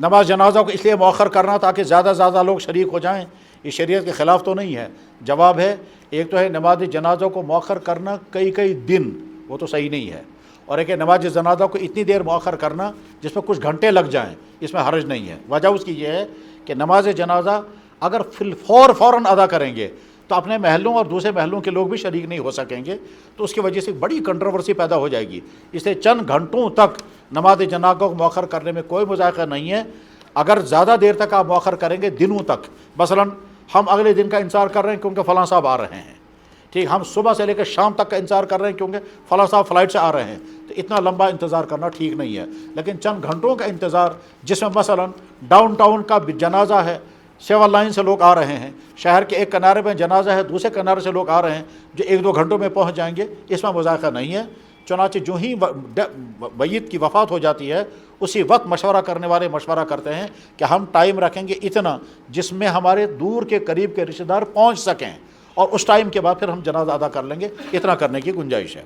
نماز جنازہ کو اس لیے مؤخر کرنا تاکہ زیادہ زیادہ لوگ شریک ہو جائیں، یہ شریعت کے خلاف تو نہیں ہے؟ جواب ہے، ایک تو ہے نماز جنازہ کو مؤخر کرنا کئی دن، وہ تو صحیح نہیں ہے، اور ایک ہے نماز جنازہ کو اتنی دیر مؤخر کرنا جس میں کچھ گھنٹے لگ جائیں، اس میں حرج نہیں ہے۔ وجہ اس کی یہ ہے کہ نماز جنازہ اگر فوراً ادا کریں گے تو اپنے محلوں اور دوسرے محلوں کے لوگ بھی شریک نہیں ہو سکیں گے، تو اس کی وجہ سے بڑی کنٹروورسی پیدا ہو جائے گی۔ اس لیے چند گھنٹوں تک نماز جنازہ کو مؤخر کرنے میں کوئی مذائقہ نہیں ہے۔ اگر زیادہ دیر تک آپ مؤخر کریں گے، دنوں تک، مثلا ہم اگلے دن کا انتظار کر رہے ہیں کیونکہ فلاں صاحب آ رہے ہیں، ٹھیک، ہم صبح سے لے کر شام تک کا انتظار کر رہے ہیں کیونکہ فلاں صاحب فلائٹ سے آ رہے ہیں، تو اتنا لمبا انتظار کرنا ٹھیک نہیں ہے۔ لیکن چند گھنٹوں کا انتظار جس میں مثلا ڈاؤن ٹاؤن کا جنازہ ہے، سیول لائن سے لوگ آ رہے ہیں، شہر کے ایک کنارے میں جنازہ ہے، دوسرے کنارے سے لوگ آ رہے ہیں جو 1-2 گھنٹوں میں پہنچ جائیں گے، اس میں مذائقہ نہیں ہے۔ چنانچہ جو ہی میت کی وفات ہو جاتی ہے اسی وقت مشورہ کرنے والے مشورہ کرتے ہیں کہ ہم ٹائم رکھیں گے اتنا جس میں ہمارے دور کے قریب کے رشتہ دار پہنچ سکیں، اور اس ٹائم کے بعد پھر ہم جنازہ ادا کر لیں گے، اتنا کرنے کی گنجائش ہے۔